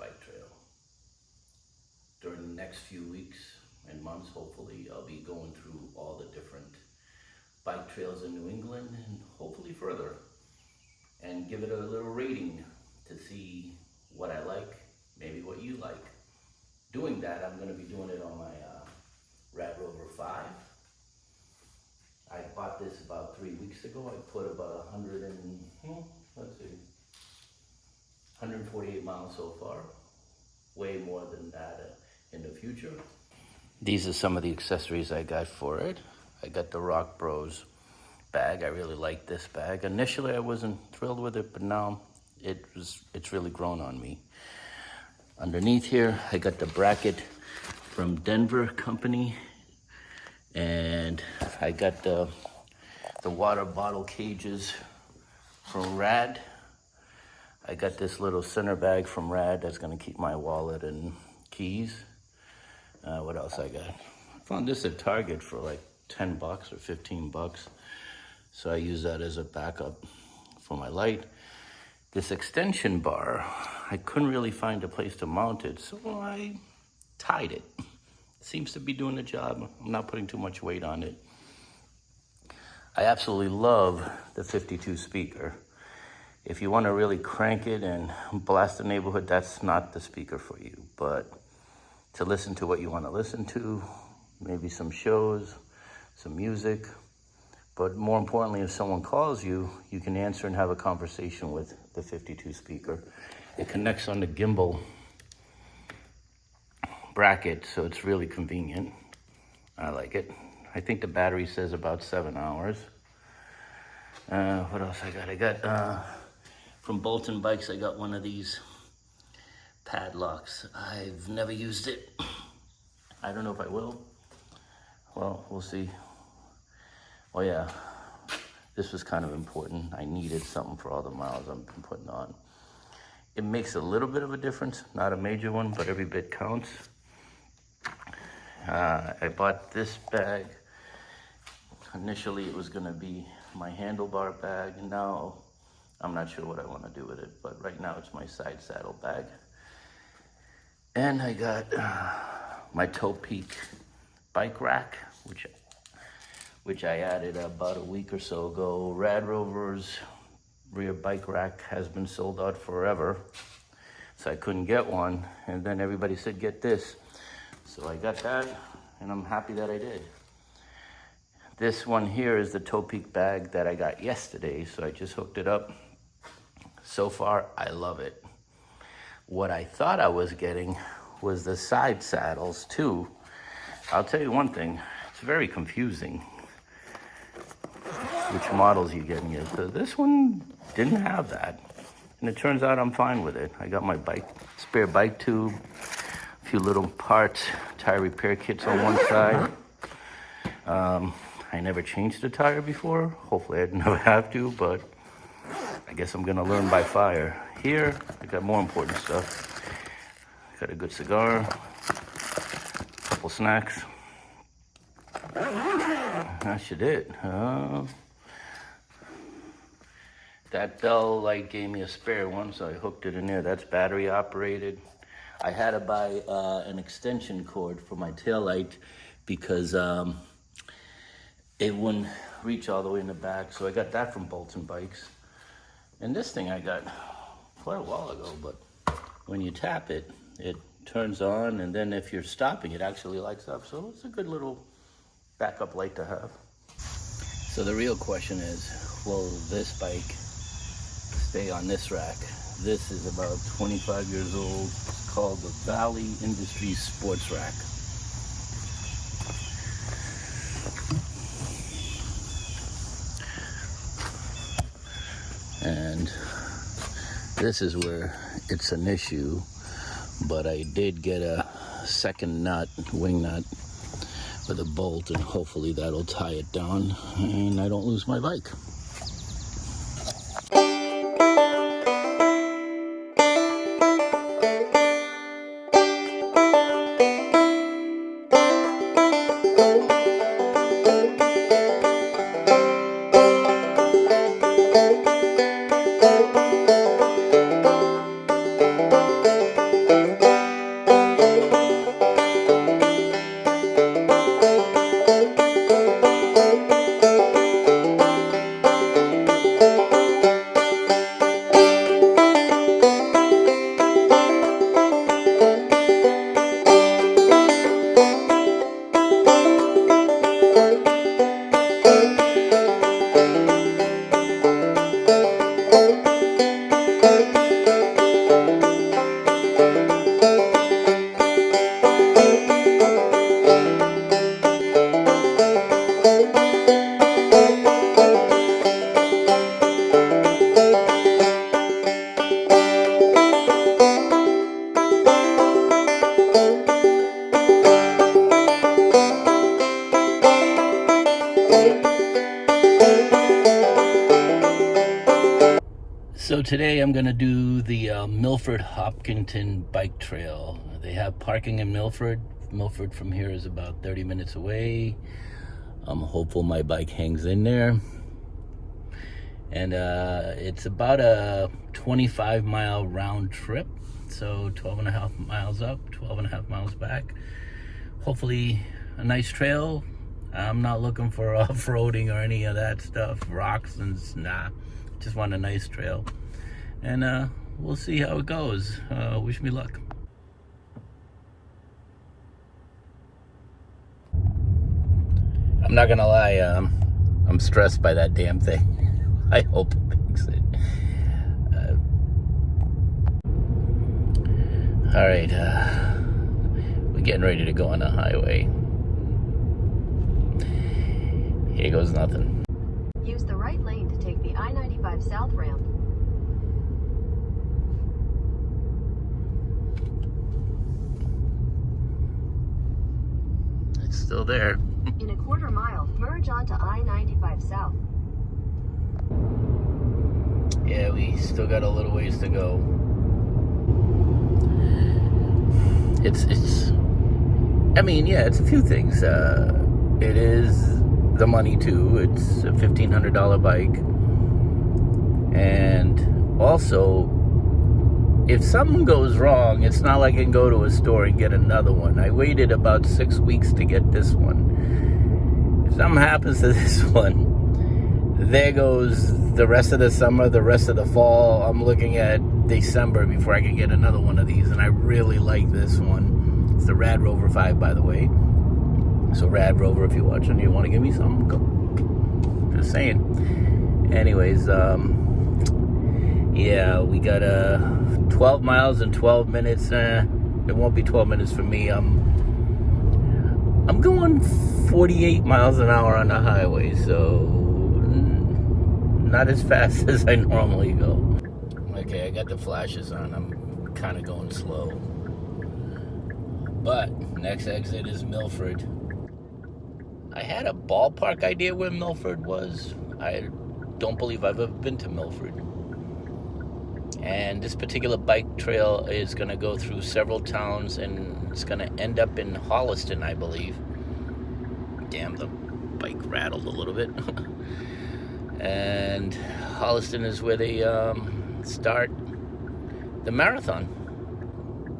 bike trail. During the next few weeks and months, hopefully, I'll be going through all the different bike trails in New England and hopefully further, and give it a little rating to see what I like, maybe what you like. Doing that, I'm going to be doing it on my Radrover 5. I bought this about 3 weeks ago. I put about 148 miles so far. Way more than that in the future. These are some of the accessories I got for it. I got the Rock Bros bag. I really like this bag. Initially, I wasn't thrilled with it, but now it's really grown on me. Underneath here, I got the bracket from Denver company, and I got the water bottle cages from Rad. I got this little center bag from Rad that's gonna keep my wallet and keys. What else I got? I found this at Target for like 10 bucks or 15 bucks. So I use that as a backup for my light. This extension bar, I couldn't really find a place to mount it, so I tied it. Seems to be doing the job. I'm not putting too much weight on it. I absolutely love the 52 speaker. If you want to really crank it and blast the neighborhood, that's not the speaker for you. But to listen to what you want to listen to, maybe some shows, some music. But more importantly, if someone calls you, you can answer and have a conversation with the 52 speaker. It connects on the gimbal bracket, so it's really convenient. I like it. I think the battery says about 7 hours. What else I got? I got, from Bolton Bikes, I got one of these padlocks. I've never used it. I don't know if I will. Well, we'll see. Oh yeah, this was kind of important. I needed something for all the miles I've been putting on. It makes a little bit of a difference, not a major one, but every bit counts. I bought this bag. Initially, it was gonna be my handlebar bag, and now I'm not sure what I wanna do with it, but right now it's my side saddle bag. And I got my Toe Peak bike rack, which I added about a week or so ago. Radrover's rear bike rack has been sold out forever, so I couldn't get one. And then everybody said, get this. So I got that, and I'm happy that I did. This one here is the Toe Peak bag that I got yesterday, so I just hooked it up. So far, I love it. What I thought I was getting was the side saddles too. I'll tell you one thing, it's very confusing which models you get here. So this one didn't have that. And it turns out I'm fine with it. I got my spare bike tube, a few little parts, tire repair kits on one side. I never changed a tire before. Hopefully I'd never have to, but I guess I'm gonna learn by fire. Here, I got more important stuff. Got a good cigar, a couple snacks. That should it. That bell light gave me a spare one, so I hooked it in there. That's battery operated. I had to buy an extension cord for my taillight because it wouldn't reach all the way in the back. So I got that from Bolton Bikes. And this thing I got quite a while ago, but when you tap it, it turns on, and then if you're stopping, it actually lights up. So it's a good little backup light to have. So the real question is, will this bike stay on this rack? This is about 25 years old. It's called the Valley Industries Sports Rack. And this is where it's an issue, but I did get a second nut, wing nut, with a bolt, and hopefully that'll tie it down and I don't lose my bike. today I'm gonna do the Milford Hopkinton bike trail. They have parking in Milford. Milford from here is about 30 minutes away. I'm hopeful my bike hangs in there. And it's about a 25-mile round trip. So 12 and a half miles up, 12 and a half miles back. Hopefully a nice trail. I'm not looking for off-roading or any of that stuff, rocks and nah. Just want a nice trail. And we'll see how it goes. Wish me luck. I'm not gonna lie, I'm stressed by that damn thing. I hope it makes it. All right, we're getting ready to go on the highway. Here goes nothing. Use the right lane to take the I-95 South ramp. It's still there. In a quarter mile, merge onto I-95 South. Yeah, we still got a little ways to go. I mean, yeah, it's a few things. It is the money too. It's a $1,500 bike. And also, if something goes wrong, it's not like I can go to a store and get another one. I waited about 6 weeks to get this one. If something happens to this one, there goes the rest of the summer, the rest of the fall. I'm looking at December before I can get another one of these, and I really like this one. It's the Radrover 5, by the way. So Radrover, if you're watching, you want to give me some, go. Just saying. Anyways, yeah, we got 12 miles in 12 minutes. It won't be 12 minutes for me. I'm going 48 miles an hour on the highway, so not as fast as I normally go. Okay, I got the flashes on. I'm kind of going slow. But next exit is Milford. I had a ballpark idea where Milford was. I don't believe I've ever been to Milford. And this particular bike trail is going to go through several towns, and it's going to end up in Holliston, I believe. Damn, the bike rattled a little bit. And Holliston is where they start the marathon.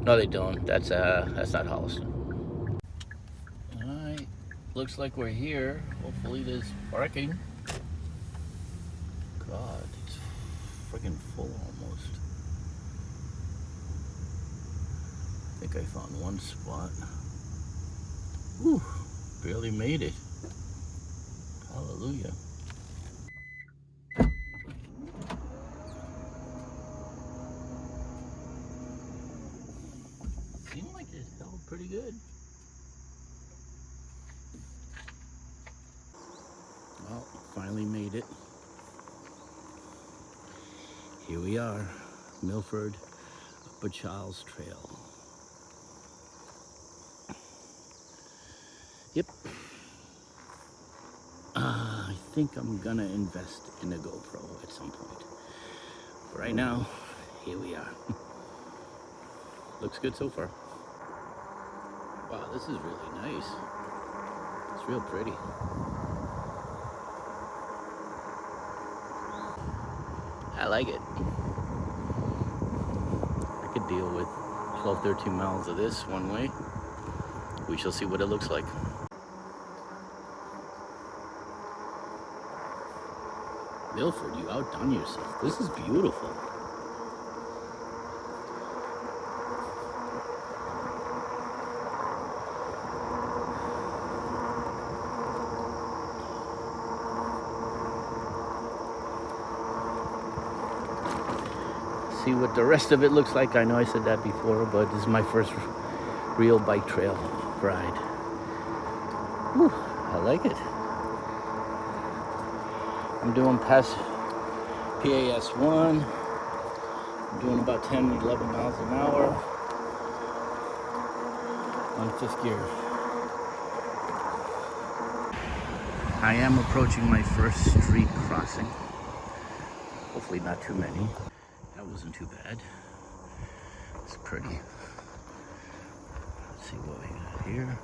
No, they don't. That's not Holliston. All right, looks like we're here. Hopefully there's parking. God, it's freaking full almost. I think I found one spot. Whew, barely made it. Hallelujah. Seemed like it held pretty good. Well, finally made it. Here we are, Milford Upper Charles Trail. Yep. I think I'm gonna invest in a GoPro at some point. But right now, here we are. Looks good so far. Wow, this is really nice. It's real pretty. I like it. I could deal with 12, 13 miles of this one way. We shall see what it looks like. Milford, you outdone yourself. This is beautiful. See what the rest of it looks like. I know I said that before, but this is my first real bike trail ride. Whew, I like it. I'm doing past PAS 1. I'm doing about 10, 11 miles an hour on fifth gear. I am approaching my first street crossing. Hopefully not too many. wasn't too bad. It's pretty. Let's see what we got here.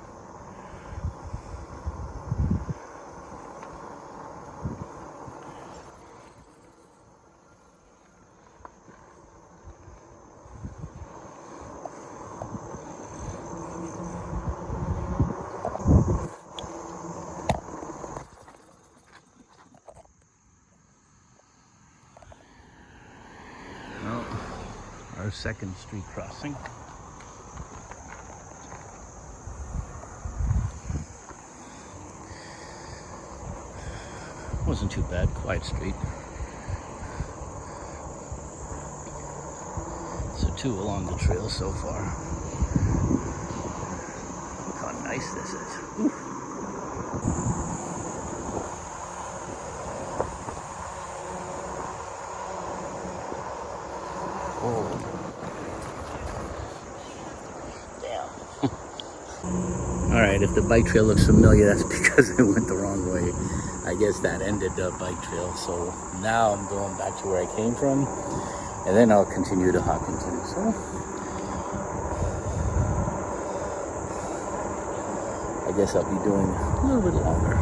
Well, our second street crossing. Wasn't too bad, quiet street. So 2 along the trail so far. Look how nice this is. Ooh. Oh. Damn. All right, if the bike trail looks familiar, that's because it went the wrong way. I guess that ended the bike trail. So now I'm going back to where I came from, and then I'll continue to Hopkinton. So I guess I'll be doing a little bit longer.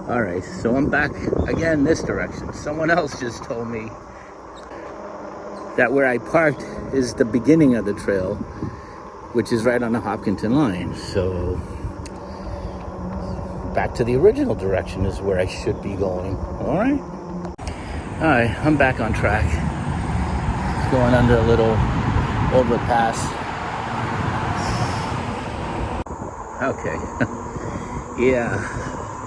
All right, so I'm back again this direction. Someone else just told me that where I parked is the beginning of the trail, which is right on the Hopkinton line. So back to the original direction is where I should be going. All right, I'm back on track. Going under a little overpass. Okay, yeah,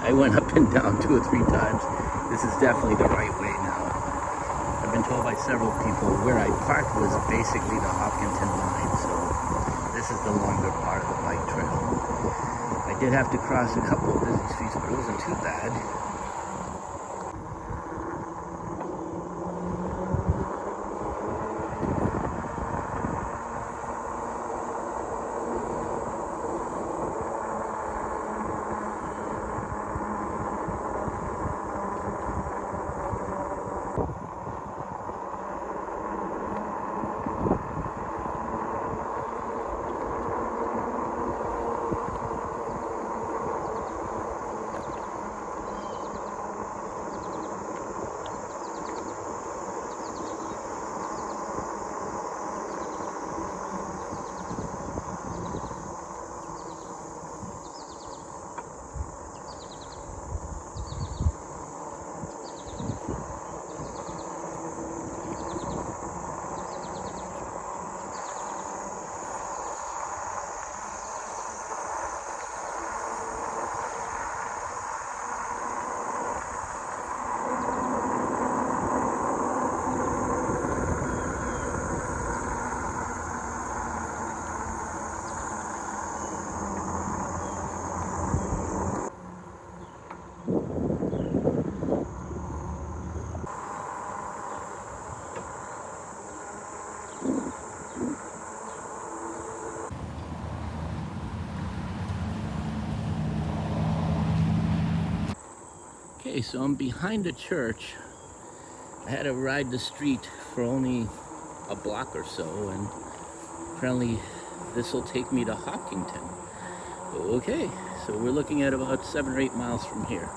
I went up and down 2 or 3 times. This is definitely the right way now. I've been told by several people where I parked was basically the Hopkinton line, so this is the longer part of the bike trail. I did have to cross a couple of busy streets, but it wasn't too bad. Okay, so I'm behind the church. I had to ride the street for only a block or so, and apparently this will take me to Hopkinton. Okay, so we're looking at about 7 or 8 miles from here.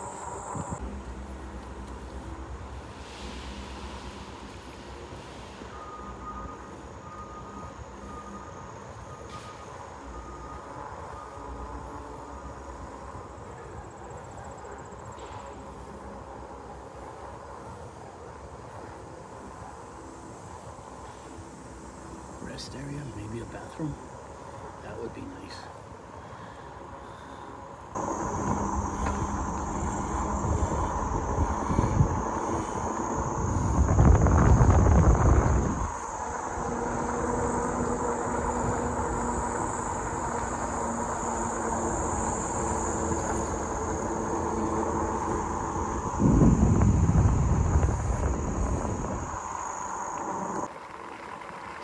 rest area, maybe a bathroom. That would be nice.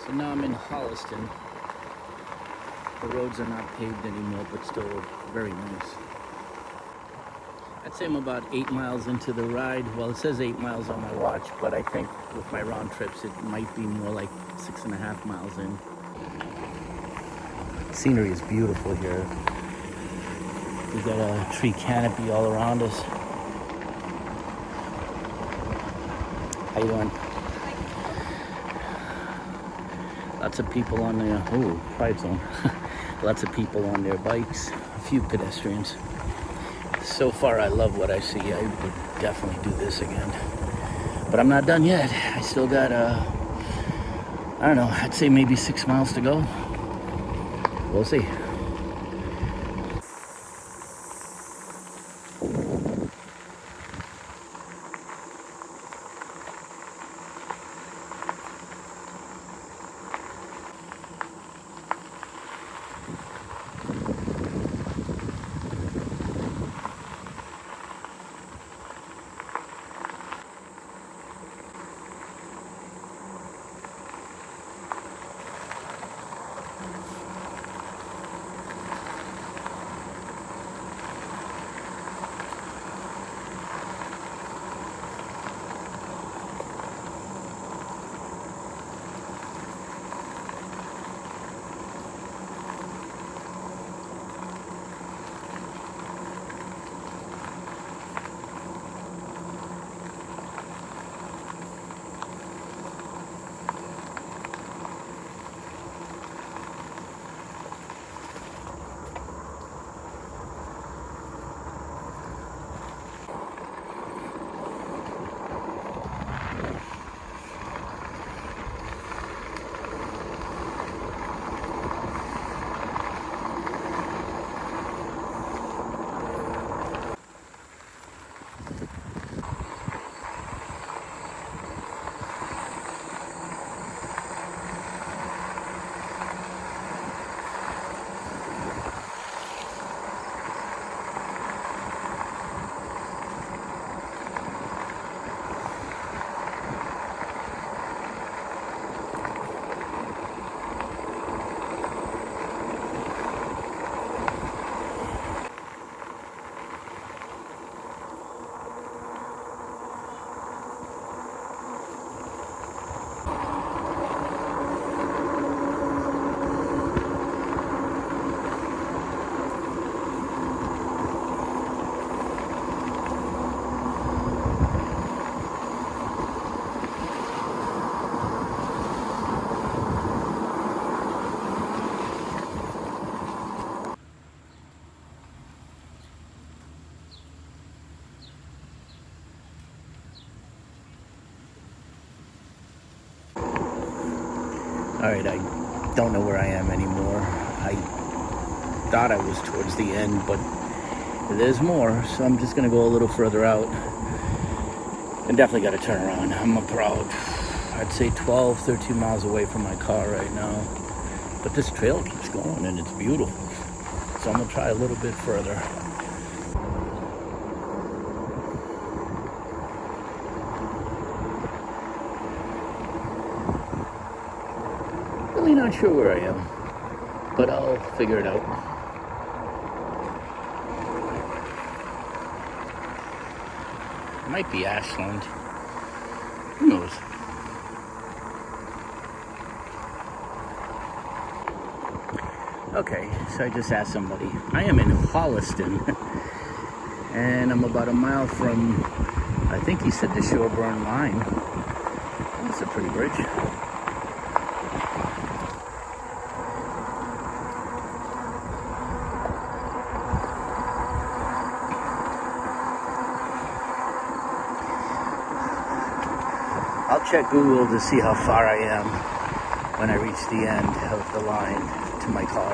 So now I'm in Holliston. The roads are not paved anymore, but still very nice. I'd say I'm about 8 miles into the ride. Well, it says 8 miles on my watch, but I think with my round trips, it might be more like 6.5 miles in. Scenery is beautiful here. We got a tree canopy all around us. How you doing? Lots of people on their, quiet zone. Lots of people on their bikes, a few pedestrians. So far, I love what I see. I would definitely do this again. But I'm not done yet. I still got, I don't know, I'd say maybe 6 miles to go. We'll see. All right, I don't know where I am anymore. I thought I was towards the end, but there's more, so I'm just gonna go a little further out. And definitely gotta turn around. I'm about, I'd say 12, 13 miles away from my car right now. But this trail keeps going and it's beautiful. So I'm gonna try a little bit further. Really not sure where I am, but I'll figure it out. It might be Ashland. Who knows? Okay, so I just asked somebody. I am in Holliston, and I'm about a mile from, I think he said the Sherborn line. That's a pretty bridge. I'll check Google to see how far I am. when I reach the end of the line to my car.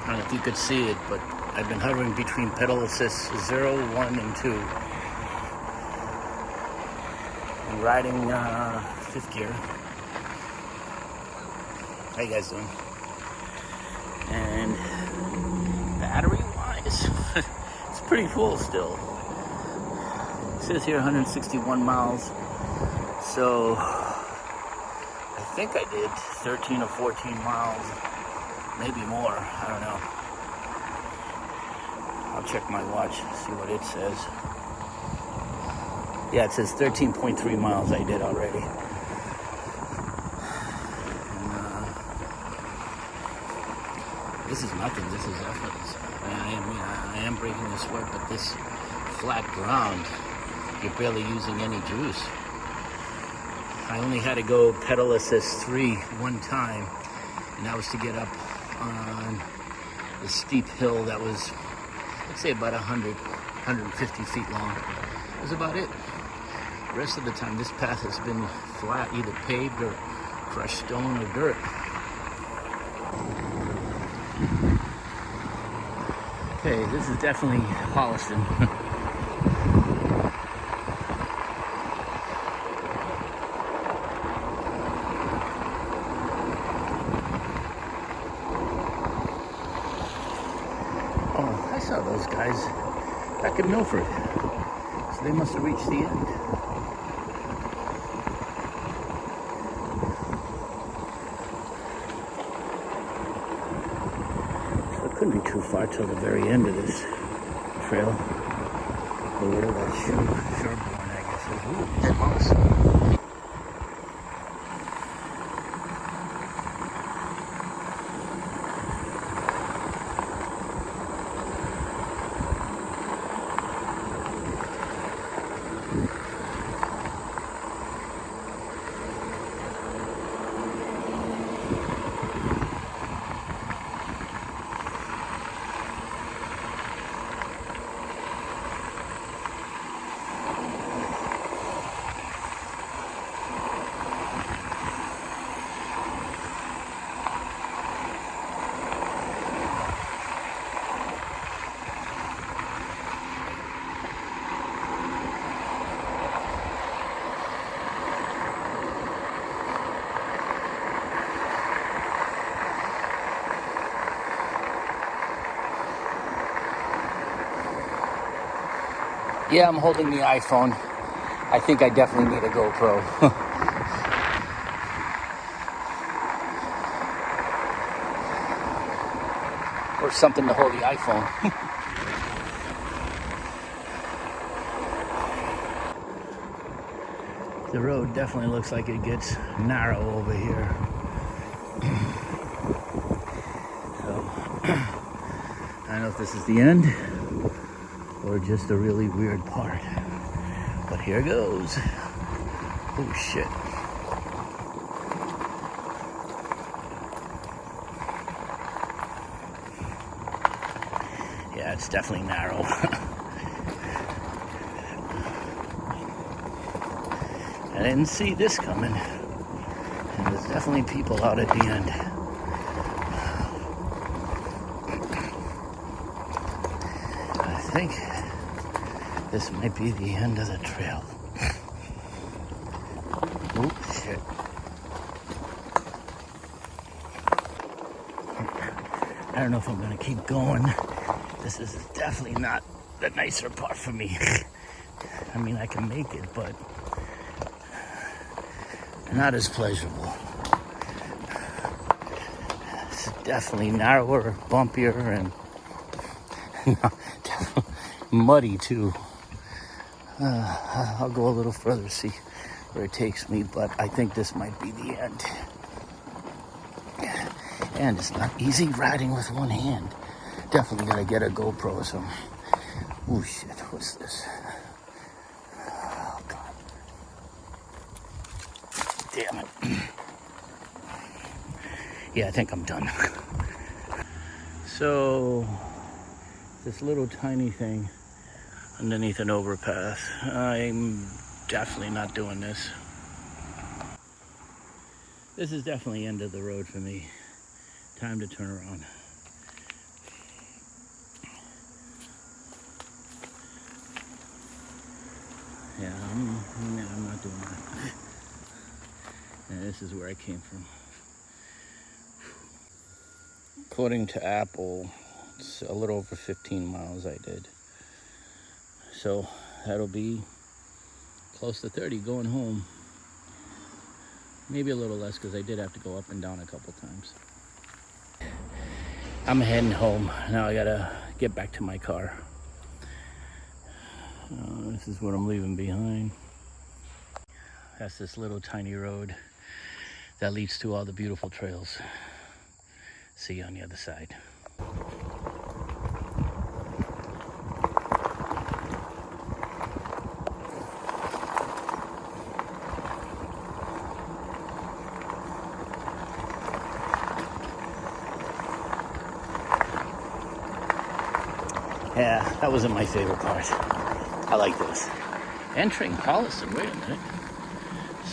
I don't know if you could see it, but I've been hovering between pedal assist 0, 1, and 2. I'm riding 5th gear. How you guys doing? And battery-wise, it's pretty full still. It says here 161 miles. So I think I did 13 or 14 miles. Maybe more, I don't know. I'll check my watch, see what it says. Yeah, it says 13.3 miles I did already. And, this is nothing, this is effortless. I am breaking a sweat, but this flat ground, you're barely using any juice. I only had to go pedal assist 3 one time, and that was to get up on the steep hill that was, let's say, about 150 feet long. That was about it. The rest of the time, this path has been flat, either paved or crushed stone or dirt. Okay, this is definitely Holliston. Oh, I saw those guys back in Milford. So they must have reached the end. So it couldn't be too far till the very end of this trail. Or whatever that Sherborn, I guess is. Ooh, dead mouse. Yeah, I'm holding the iPhone. I think I definitely need a GoPro. Or something to hold the iPhone. The road definitely looks like it gets narrow over here. So, I don't know if this is the end or just a really weird part. But here goes. Oh shit. Yeah, it's definitely narrow. I didn't see this coming. And there's definitely people out at the end. I think this might be the end of the trail. Oh, shit. I don't know if I'm gonna keep going. This is definitely not the nicer part for me. I mean, I can make it, but not as pleasurable. It's definitely narrower, bumpier, and muddy too. I'll go a little further, see where it takes me, but I think this might be the end. And it's not easy riding with one hand. Definitely gotta get a GoPro or something. Oh shit, what's this? Damn it. Yeah, I think I'm done. So, this little tiny thing underneath an overpass. I'm definitely not doing this. This is definitely end of the road for me. Time to turn around. Yeah, I'm not doing that. Yeah, this is where I came from. According to Apple, it's a little over 15 miles I did. So that'll be close to 30 going home. Maybe a little less because I did have to go up and down a couple times. I'm heading home. Now I gotta get back to my car. This is what I'm leaving behind. That's this little tiny road that leads to all the beautiful trails. See you on the other side. Yeah, that wasn't my favorite part. I like this. Entering Holliston, wait a minute.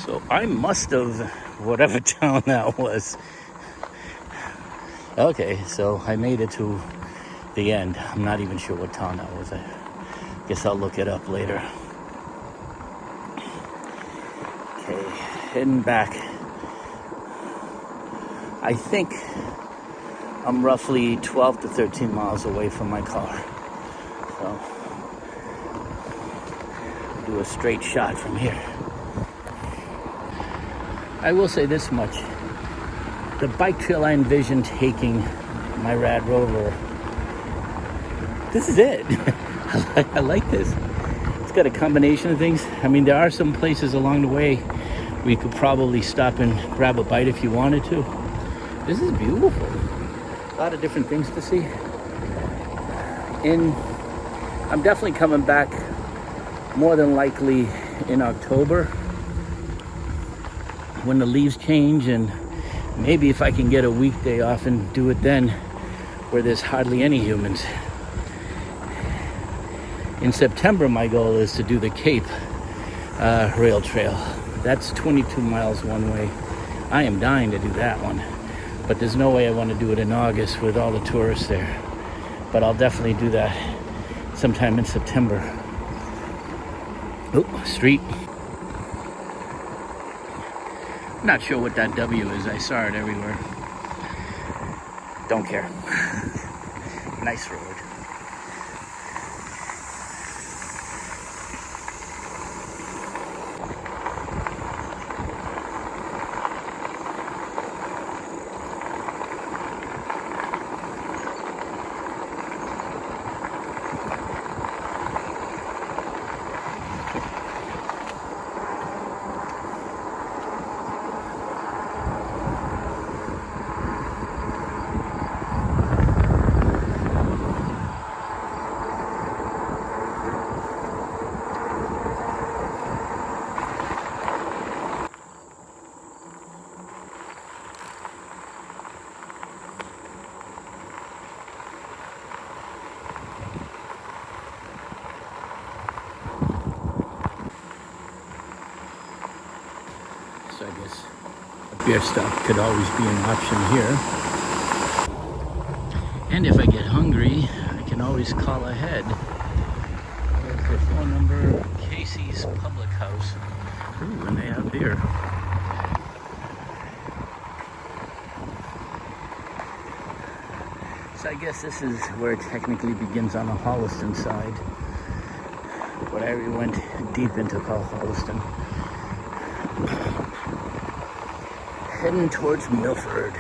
So I must have, whatever town that was. Okay, so I made it to the end. I'm not even sure what town that was. I guess I'll look it up later. Okay, heading back. I think I'm roughly 12 to 13 miles away from my car. So, do a straight shot from here. I will say this much. The bike trail I envisioned taking my Radrover, this is it. I like this. It's got a combination of things. I mean, there are some places along the way where you could probably stop and grab a bite if you wanted to. This is beautiful. A lot of different things to see. And I'm definitely coming back more than likely in October when the leaves change, and maybe if I can get a weekday off and do it then where there's hardly any humans. In September, my goal is to do the Cape Rail Trail. That's 22 miles one way. I am dying to do that one, but there's no way I want to do it in August with all the tourists there. But I'll definitely do that sometime in September. Oh, street. Not sure what that W is. I saw it everywhere. Don't care. Nice road. So I guess a beer stop could always be an option here. And if I get hungry, I can always call ahead. There's the phone number, Casey's Public House. Ooh, and they have beer. So I guess this is where it technically begins on the Holliston side. But I already went deep into Holliston. Heading towards Milford.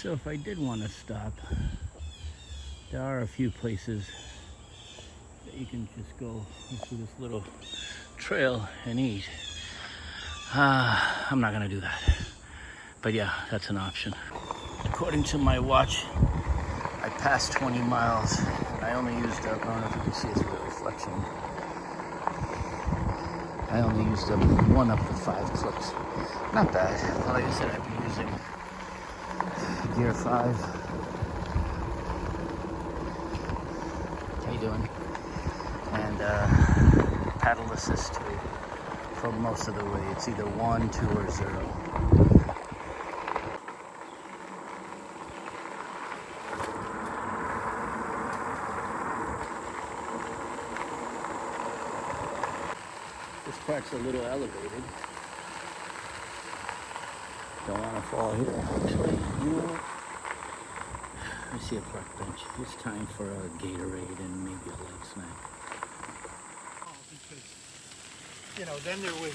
So if I did want to stop, there are a few places that you can just go through this little trail and eat. I'm not gonna do that. But yeah, that's an option. According to my watch, I passed 20 miles. I only used up, I don't know if you can see it through the reflection. I only used up 1 of the 5 clips. Not bad. Like I said, I've been using Gear 5. How you doing? And paddle assist too. For most of the way, it's either 1, 2, or 0. This part's a little elevated. Don't want to fall here. Actually, you know what? I see a park bench. It's time for a Gatorade and maybe a light snack. Because, you know, then there was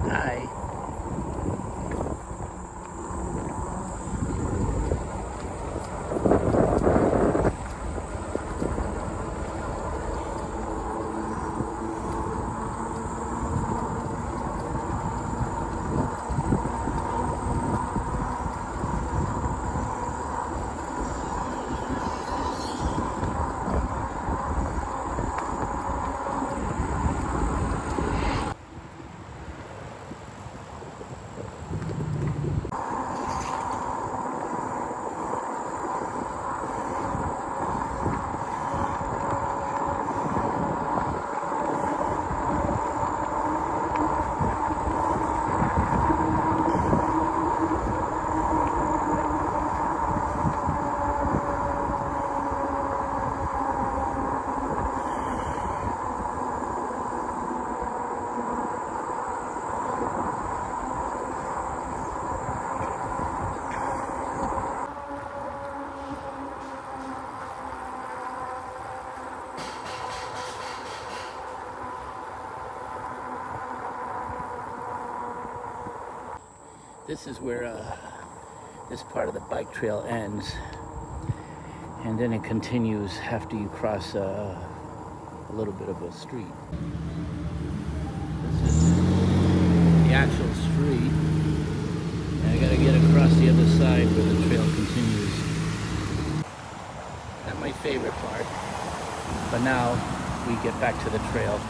Hi. This is where this part of the bike trail ends, and then it continues after you cross a little bit of a street. This is the actual street, and I gotta get across the other side where the trail continues. Not my favorite part, but now we get back to the trail.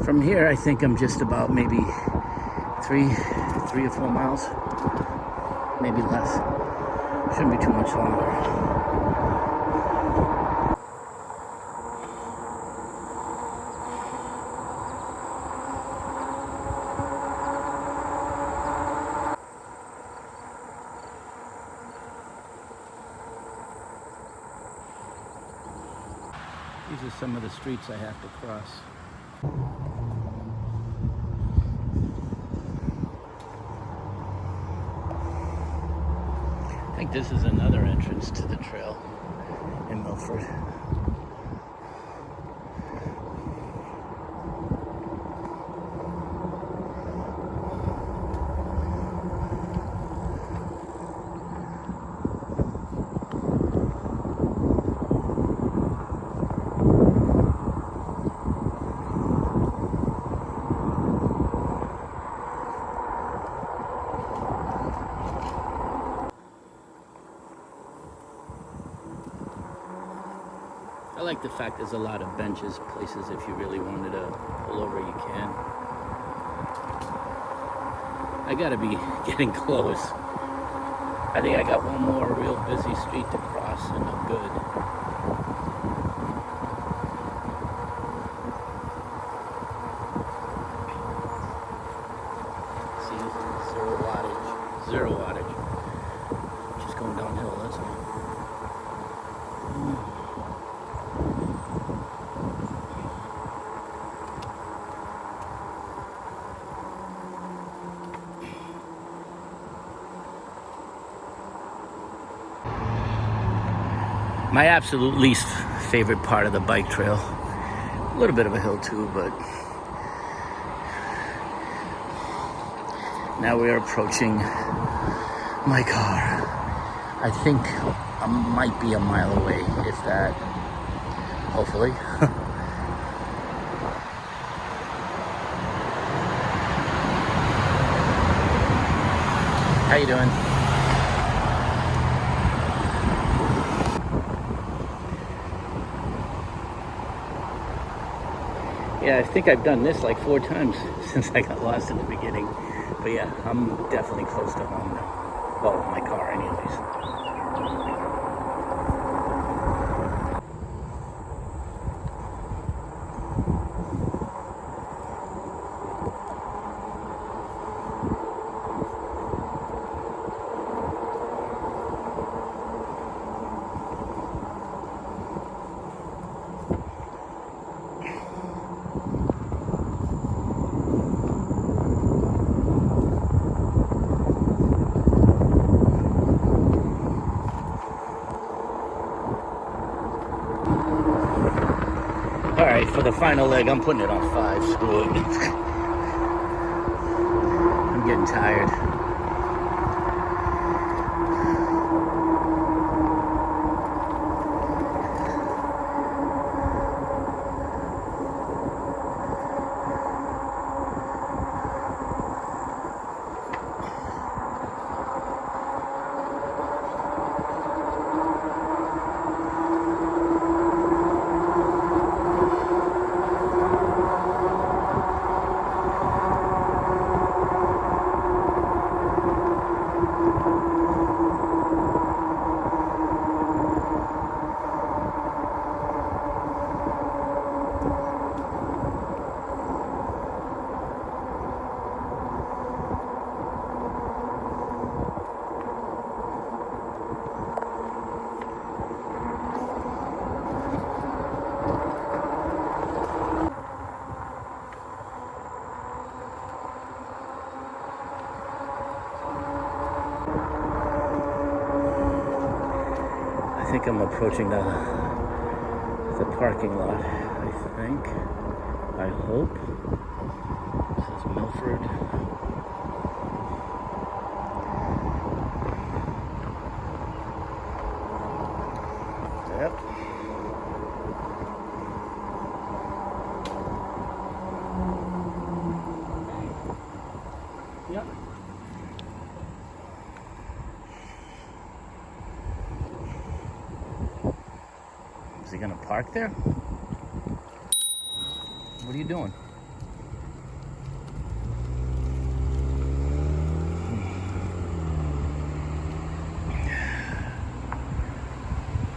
From here, I think I'm just about maybe 3 or 4 miles, maybe less. Shouldn't be too much longer. These are some of the streets I have to cross. I think this is another entrance to the trail in Milford. I like the fact there's a lot of benches, places if you really wanted to pull over, you can. I gotta be getting close. I think I got one more real busy street to cross and I'm good. See, zero wattage. Just going downhill, that's all. My absolute least favorite part of the bike trail. A little bit of a hill too, but now we are approaching my car. I think I might be a mile away, if that, hopefully. How you doing? Yeah, I think I've done this like 4 times since I got lost in the beginning. But yeah, I'm definitely close to home now. Well, my car anyways. All right, for the final leg, I'm putting it on 5. Screw it. I'm getting tired. I think I'm approaching the parking lot, I think. I hope. This is Milford. Yep. Yep. Is he gonna park there? What are you doing?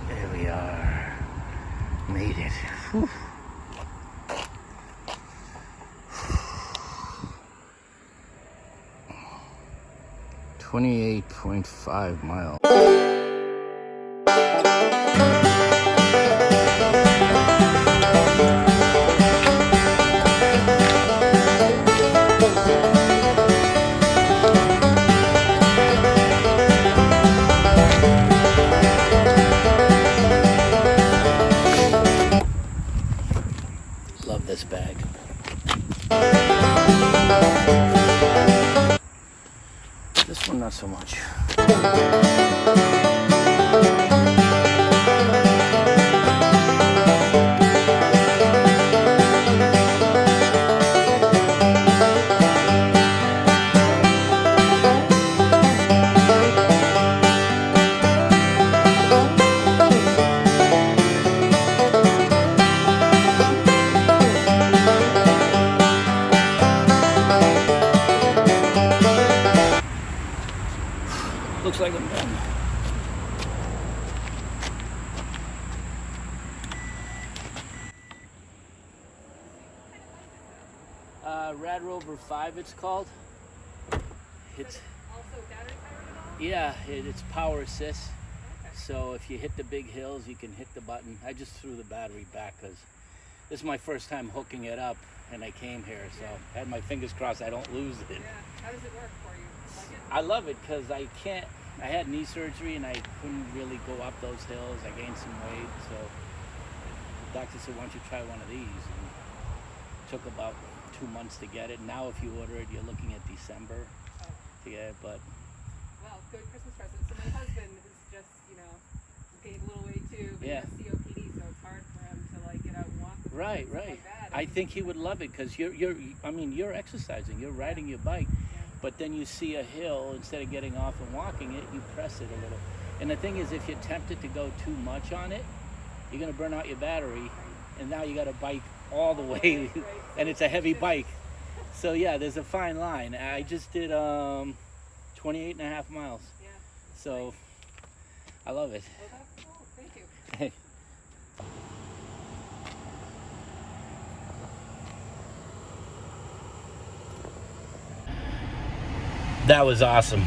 There we are. Made it. Whew. 28.5 miles. one not so much. Looks like I'm done. Radrover 5 it's called. It's also battery powered at all? yeah, it's power assist. Okay. So if you hit the big hills, you can hit the button. I just threw the battery back because this is my first time hooking it up, and I came here, so I had my fingers crossed I don't lose it. Yeah. How does it work for you? Like it? I love it because I had knee surgery and I couldn't really go up those hills. I gained some weight, so the doctor said, why don't you try one of these? And it took about 2 months to get it. Now if you order it, you're looking at December to get it, but... Well, good Christmas present. So my husband is just, gained a little weight too, but he has COPD, so it's hard for him to get out and walk with Right. like that. I think he would love it because you're exercising, you're riding your bike. But then you see a hill, instead of getting off and walking it, you press it a little. And the thing is, if you're tempted to go too much on it, you're gonna burn out your battery, and now you gotta bike all the way, and it's a heavy bike. So yeah, there's a fine line. I just did 28 and a half miles. Yeah. So I love it. Well, that's cool. Thank you. Hey. That was awesome.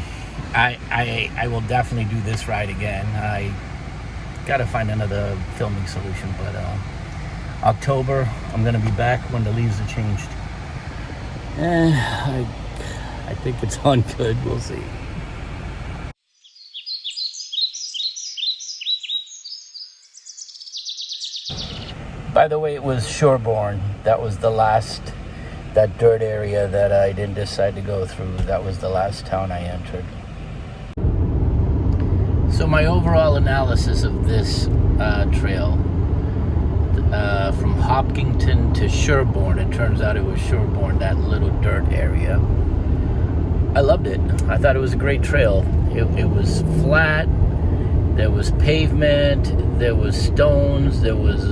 I will definitely do this ride again. I gotta find another filming solution, but October I'm gonna be back when the leaves are changed. I think it's on good. We'll see. By the way, it was Sherborn. That was the last. That dirt area that I didn't decide to go through, that was the last town I entered. So my overall analysis of this trail, from Hopkinton to Sherborn, it turns out it was Sherborn, that little dirt area. I loved it. I thought it was a great trail. It was flat, there was pavement, there was stones, there was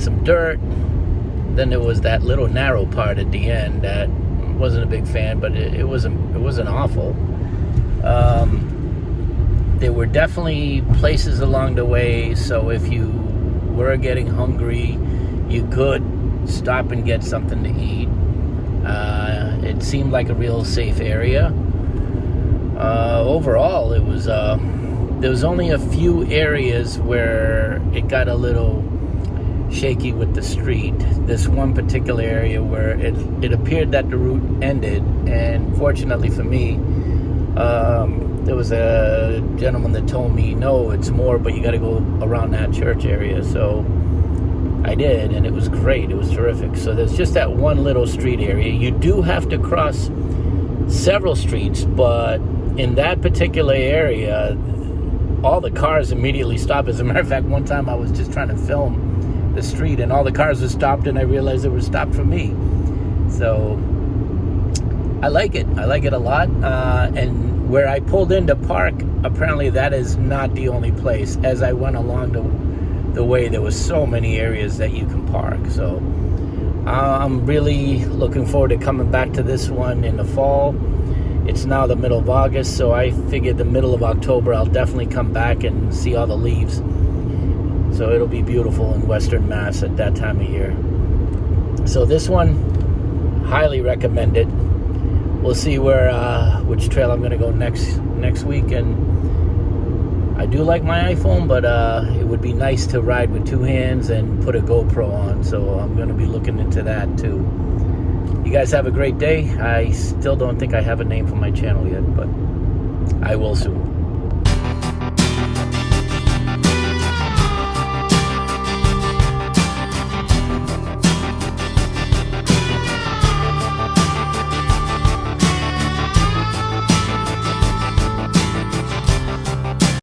some dirt. Then there was that little narrow part at the end that wasn't a big fan, but it wasn't awful. There were definitely places along the way, so if you were getting hungry, you could stop and get something to eat. It seemed like a real safe area. Overall, it was there was only a few areas where it got a little shaky with the street. This one particular area where it appeared that the route ended, and fortunately for me, there was a gentleman that told me, no, it's more, but you got to go around that church area. So I did, and it was great. It was terrific. So there's just that one little street area. You do have to cross several streets, but in that particular area, all the cars immediately stop. As a matter of fact, one time I was just trying to film the street and all the cars were stopped, and I realized they were stopped for me. So I like it a lot, and where I pulled in to park, apparently that is not the only place. As I went along the way, there was so many areas that you can park. So I'm really looking forward to coming back to this one in the fall. It's now the middle of August, so I figured the middle of October I'll definitely come back and see all the leaves. So it'll be beautiful in Western Mass at that time of year. So this one, highly recommended. We'll see which trail I'm going to go next week. And I do like my iPhone, but it would be nice to ride with two hands and put a GoPro on. So I'm going to be looking into that too. You guys have a great day. I still don't think I have a name for my channel yet, but I will soon.